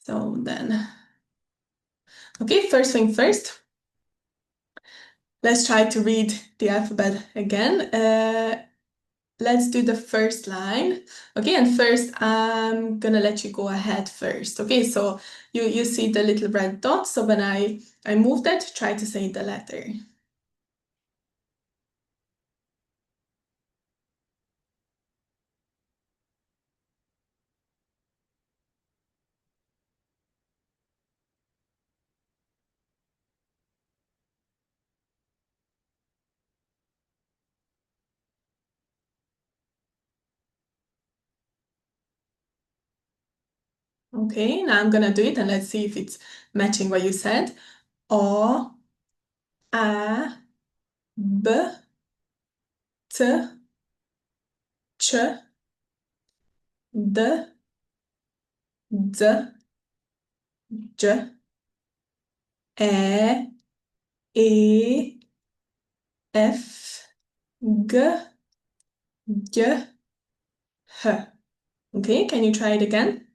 So then, okay, first thing first, let's try to read the alphabet again. Let's do the first line. Okay, and first I'm gonna let you go ahead first. Okay, so you see the little red dot. So when I move that, try to say the letter. Okay, now I'm gonna do it and let's see if it's matching what you said. O, A, B, T, Ç, D, D, C, E, E, F, G, G, H. Okay, can you try it again?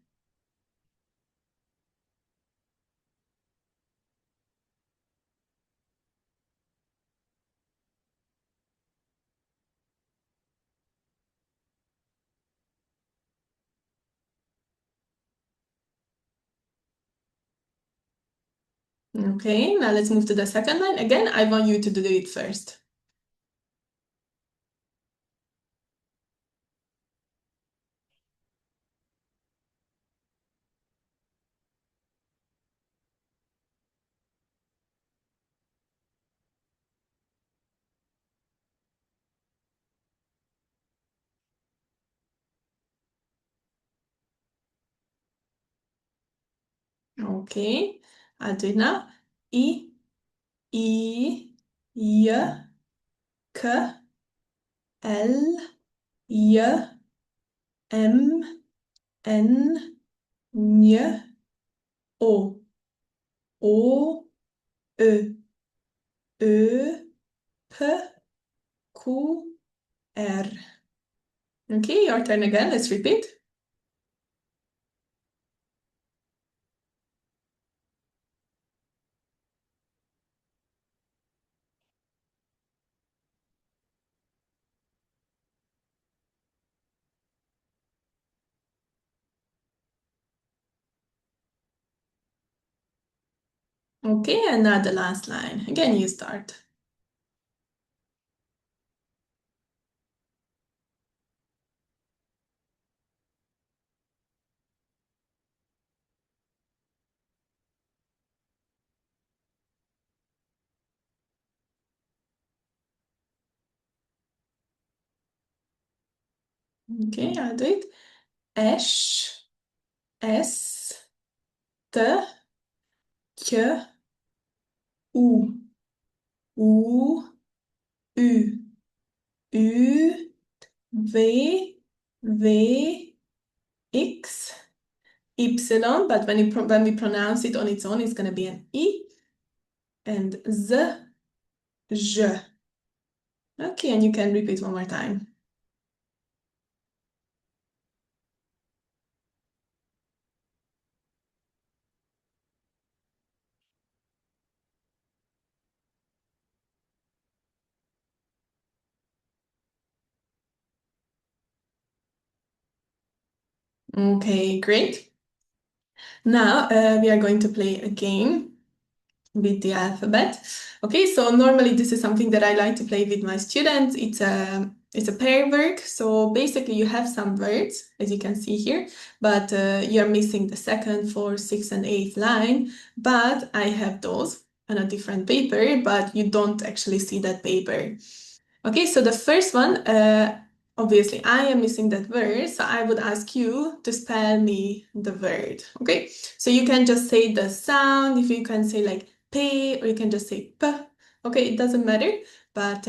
Okay, now let's move to the second line. Again, I want you to do it first. Okay, I'll do it now. I, J, K, L, J, M, N, J, O, O, Ö, Ö, P, Q, R. Okay, your turn again. Let's repeat. Okay, and now the last line. Again, you start. Okay, I'll do it. S, S, T, K, U, U, U, U, V, V, X, Y, but when we pronounce it on its own, it's going to be an I, and Z, J. Okay, and you can repeat one more time. Okay, great. Now we are going to play a game with the alphabet. Okay, so normally this is something that I like to play with my students. It's a pair work. So basically you have some words, as you can see here, but you're missing the second, fourth, sixth, and eighth line. But I have those on a different paper, but you don't actually see that paper. Okay, so the first one, obviously I am missing that word, so I would ask you to spell me the word. Okay, so you can just say the sound, if you can say like P, or you can just say P. Okay, it doesn't matter, but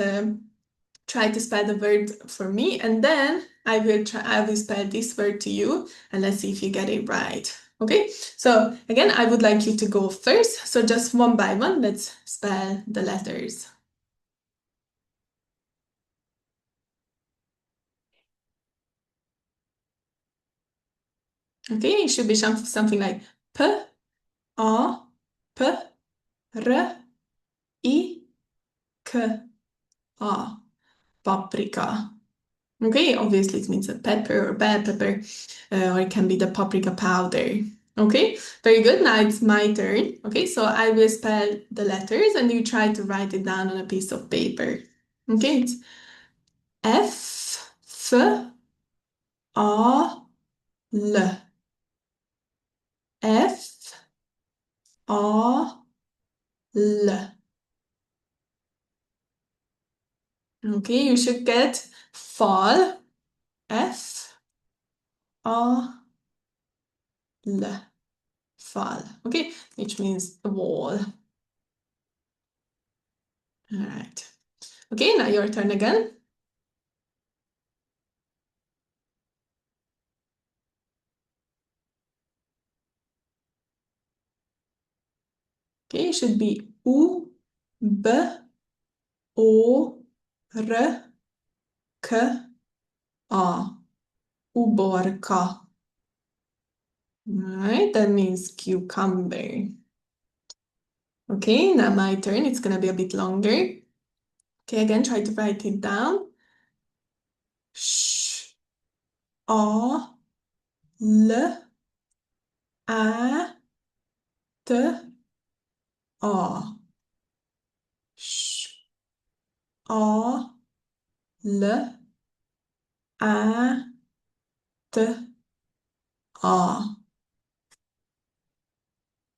try to spell the word for me, and then I will spell this word to you, and let's see if you get it right. Okay, so again, I would like you to go first. So just one by one, let's spell the letters. Okay, it should be something like P, A, P, R, I, K, A. Paprika. Okay, obviously it means a pepper or bell pepper, or it can be the paprika powder. Okay, very good. Now it's my turn. Okay, so I will spell the letters and you try to write it down on a piece of paper. Okay, it's F, F, A, L. F, A, L. Okay, you should get fall. F, A, L. Fall. Okay, which means a wall. All right. Okay, now your turn again. Okay, it should be U, B, O, R, K, A. Uborka. Right, that means cucumber. Okay, now my turn. It's gonna be a bit longer. Okay, again, try to write it down. Sh, A, L, A, T, A. Sh, A, L, A, T, A.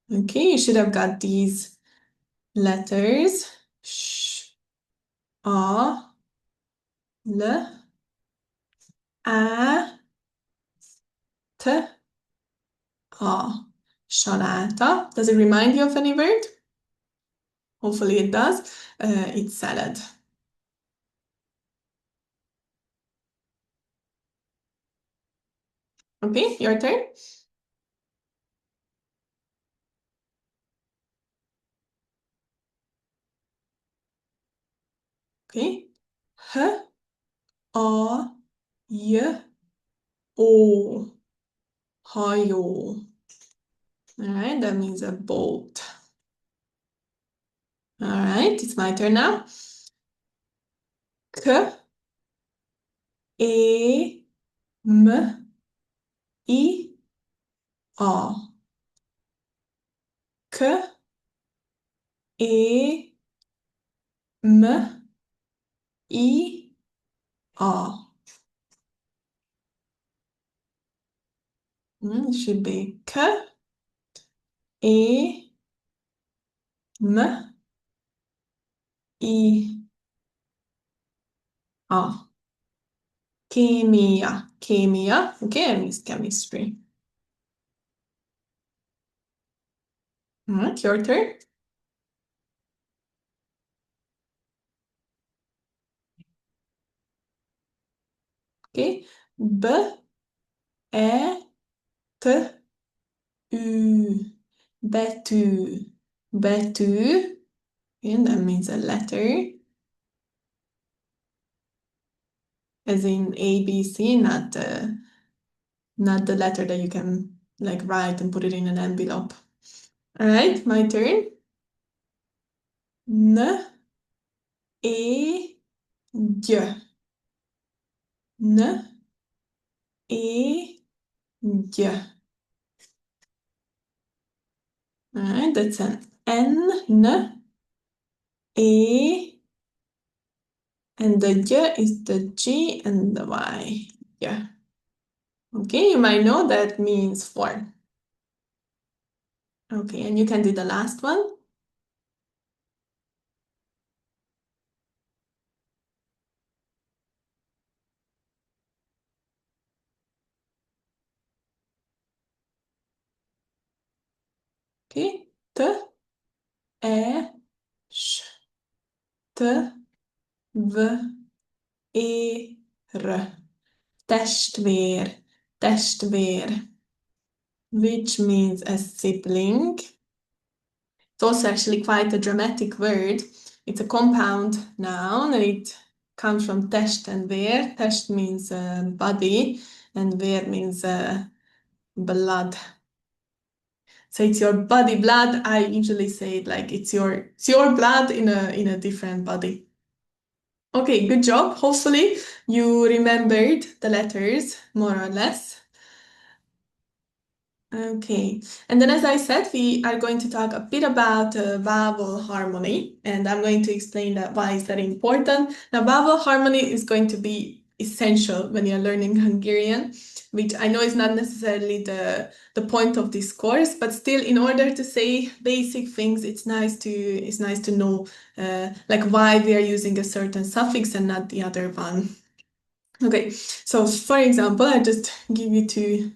Okay, you should have got these letters. Sh, A, L, A, T, A. Saláta. Does it remind you of any word? Hopefully it does. It's salad. Okay, your turn. Okay. H, A, J, O. Hajó. All right, that means a boat. All right, it's my turn now. K, E, M, I, A. K, E, M, I, A. It should be K, E, M, I, A. Kémia. Kémia. Okay, it means chemistry. All right, your turn. Okay. B, E, T, U. Betű. Betű. And that means a letter. As in A, B, C, not the letter that you can like write and put it in an envelope. All right, my turn. N, E, G. N, E, G. All right, that's an N, E, and the J is the G and the Y. Yeah. Okay, you might know that means four. Okay, and you can do the last one. Okay, T, E, Ş, T, V, E, R. Testvér, testvér, which means a sibling. It's also actually quite a dramatic word. It's a compound noun and it comes from test and vér. Test means body and vér means blood. So it's your body blood. I usually say it like it's your blood in a different body. Okay, good job. Hopefully you remembered the letters more or less. Okay, and then as I said, we are going to talk a bit about vowel harmony, and I'm going to explain that why is that important. Now, vowel harmony is going to be essential when you're learning Hungarian, which I know is not necessarily the point of this course, but still, in order to say basic things, it's nice to know like why we are using a certain suffix and not the other one. Okay, so for example, I just give you two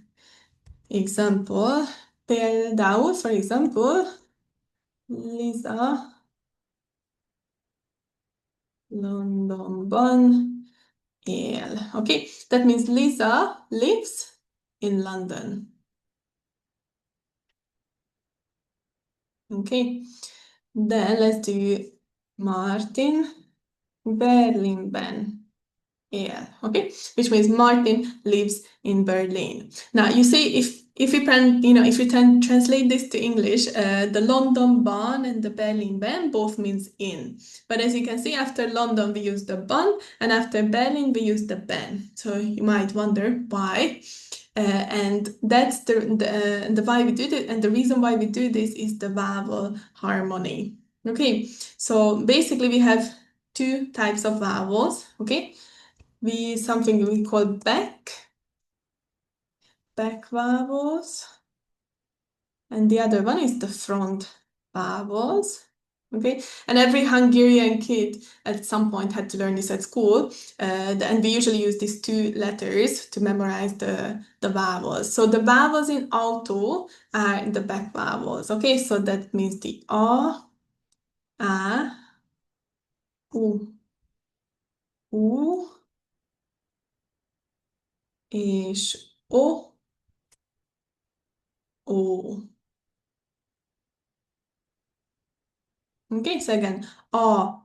example. Például, for example, Lisa Londonban él. Okay, that means Lisa lives in London. Okay, then let's do Martin Berlinben. Yeah, okay, which means Martin lives in Berlin. Now you see if you can if you can translate this to English, the London ban and the Berlin ban both means in. But as you can see, after London we use the ban, and after Berlin we use the ban. So you might wonder why. And that's the why we do it, and the reason why we do this is the vowel harmony. Okay, so basically we have two types of vowels. Okay, something we call back vowels, and the other one is the front vowels. Okay, and every Hungarian kid at some point had to learn this at school, and we usually use these two letters to memorize the vowels. So the vowels in alto are the back vowels. Okay, so that means the a, u, és o. Okay, so again, o.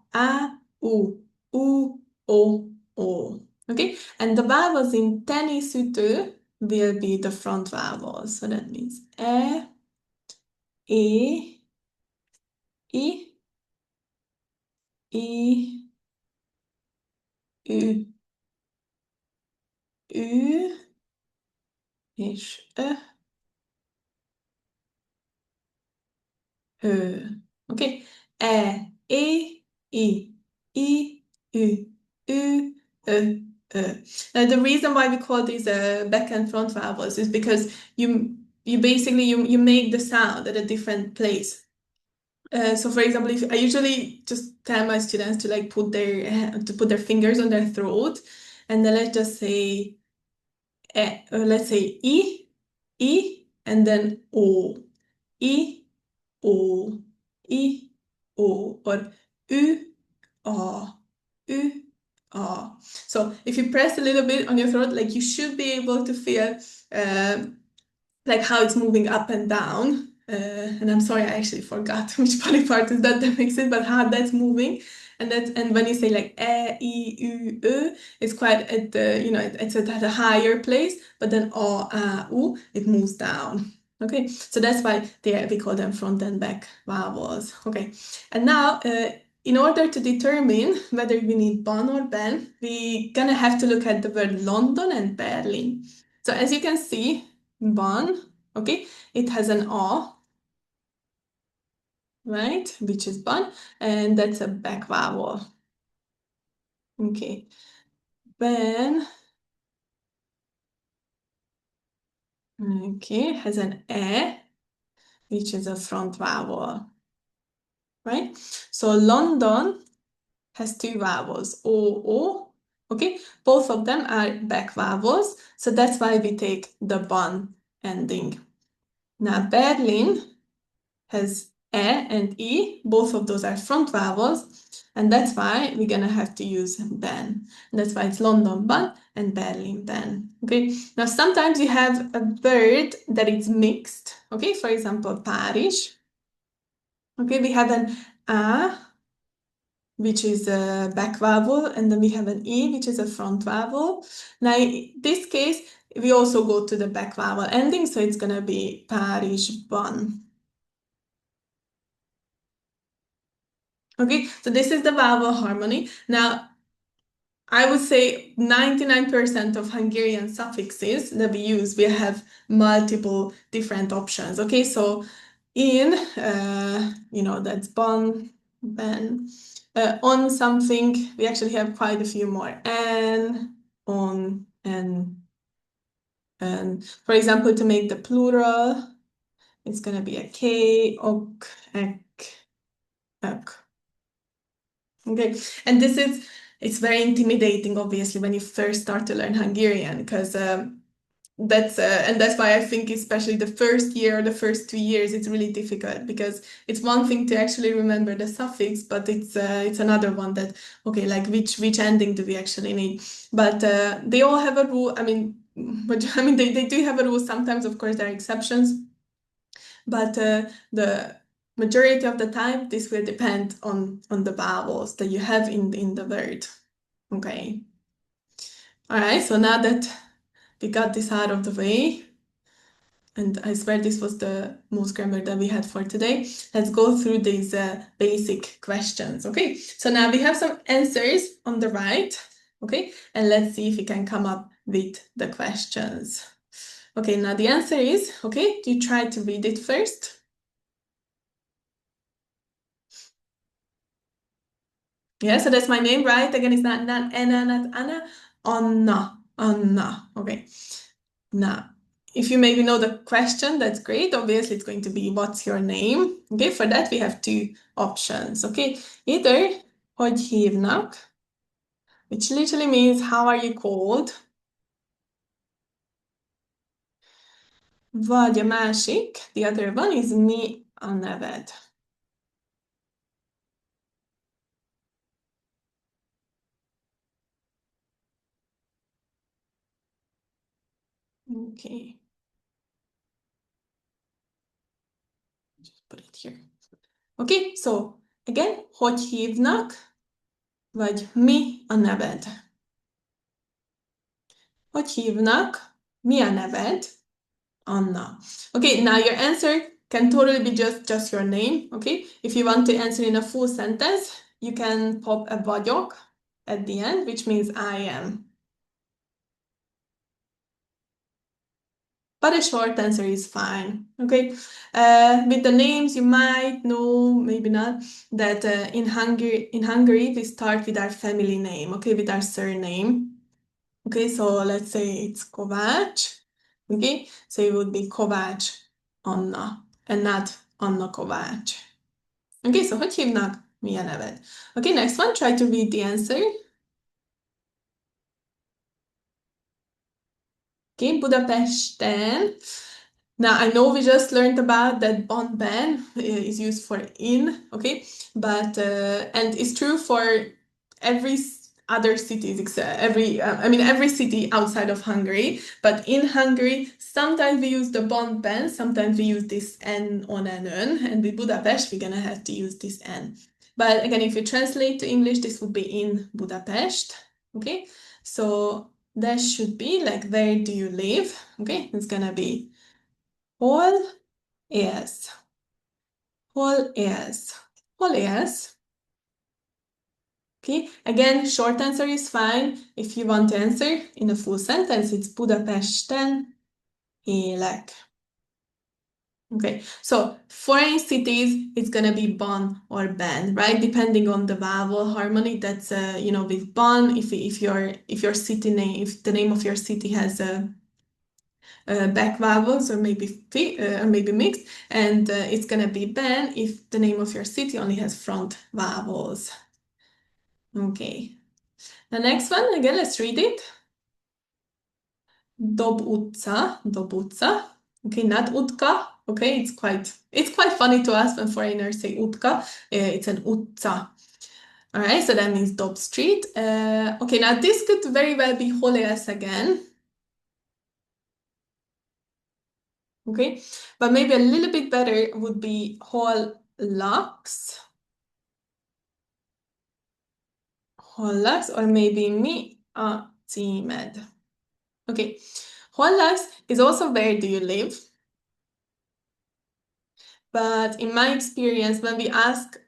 Okay, and the vowels in tenisütő will be the front vowels. So that means e, i, i, ü, ü, és ö. Okay, i, ü, ü, ö. Now the reason why we call these back and front vowels is because you basically you make the sound at a different place. So for example, if I usually just tell my students to like put their fingers on their throat, and then let's just say let's say I, and then o, I, o, I, o, or u, a, u, a. So if you press a little bit on your throat, like you should be able to feel like how it's moving up and down. And I'm sorry, I actually forgot which body part is that makes it, but how that's moving. And when you say like e, I, U, it's quite at the, it's at a higher place, but then o, a, u, it moves down. Okay, so that's why we call them front and back vowels. Okay, and now in order to determine whether we need ban or ben, we're gonna have to look at the word London and Berlin. So as you can see, ban, okay, it has an A, right, which is ban, and that's a back vowel. Okay, ben, okay, has an E, which is a front vowel, right? So London has two vowels, O, okay? Both of them are back vowels, so that's why we take the ban ending. Now Berlin has E and I, both of those are front vowels, and that's why we're gonna have to use ben. And that's why it's London ban and Berlin ben. Okay, now sometimes you have a word that is mixed. Okay, for example, Paris. Okay, we have an A, which is a back vowel, and then we have an E, which is a front vowel. Now, in this case, we also go to the back vowel ending, so it's gonna be Párizsban. Okay, so this is the vowel harmony. Now, I would say 99% of Hungarian suffixes that we use, we have multiple different options. Okay, so in, that's bon, ben, on something, we actually have quite a few more. And, on, and. For example, to make the plural, it's going to be a K, ok, ek, ek. Okay, and it's very intimidating, obviously, when you first start to learn Hungarian, because that's why I think especially the first year or the first 2 years it's really difficult, because it's one thing to actually remember the suffix, but it's another one that, okay, like which ending do we actually need? But they all have a rule. I mean, they do have a rule. Sometimes, of course, there are exceptions, but the majority of the time this will depend on the vowels that you have in the word. Okay. All right. So now that we got this out of the way, and I swear this was the most grammar that we had for today. Let's go through these basic questions, okay? So now we have some answers on the right, okay? And let's see if we can come up with the questions. Okay, now the answer is, okay, you try to read it first. Yeah, so that's my name, right? Again, it's not Anna, not Anna. Anna, Anna, okay. Now, if you maybe know the question, that's great. Obviously, it's going to be, what's your name? Okay, for that we have two options. Okay, either hogy hívnak, which literally means how are you called? Vagy a másik, the other one is mi a neved. Okay, just put it here. Okay, so again, hogy hívnak, vagy mi a neved. Hogy hívnak, mi a neved? Anna. Okay, now your answer can totally be just your name, okay? If you want to answer in a full sentence, you can pop a vagyok at the end, which means I am. But a short answer is fine, okay? With the names, you might know, maybe not, that in Hungary, we start with our family name, okay, with our surname. Okay, so let's say it's Kovács, okay? So it would be Kovács Anna, and not Anna Kovács. Okay, so hogy hívnak? Mi a neved? Okay, next one, try to read the answer. Okay, Budapesten. Now, I know we just learned about that bon ben is used for in, okay? But, and it's true for every other cities, except every city outside of Hungary. But in Hungary, sometimes we use the bon ben, sometimes we use this n on an ön, and with Budapest, we're gonna have to use this n. But again, if you translate to English, this would be in Budapest, okay? So that should be like, where do you live? Okay, it's gonna be hol élsz? Hol élsz? Hol élsz? Okay, again, short answer is fine. If you want to answer in a full sentence, it's Budapesten élek. Okay, so foreign cities, it's gonna be bon or ben, right? Depending on the vowel harmony. That's with bon, if your city name, if the name of your city has a back vowels or maybe mixed, and it's gonna be ben if the name of your city only has front vowels. Okay, the next one, again, let's read it. Dob utca, dob utca. Okay, not utka. Okay, it's quite funny to us when foreigners say utka. It's an utca. All right, so that means Dob Street. Okay, now this could very well be hol élsz again. Okay, but maybe a little bit better would be hol laksz. Hol laksz, or maybe mi a címed. Okay, Hollax is also where do you live? But in my experience, when we ask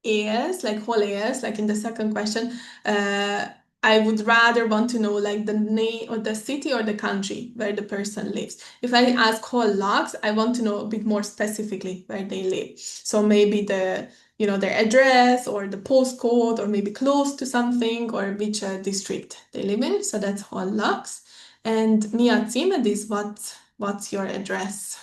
AS, like whole AS, like in the second question, I would rather want to know like the name or the city or the country where the person lives. If I ask whole logs, I want to know a bit more specifically where they live. So maybe their address or the postcode or maybe close to something or which district they live in. So that's whole logs. And mi a címed is what's your address?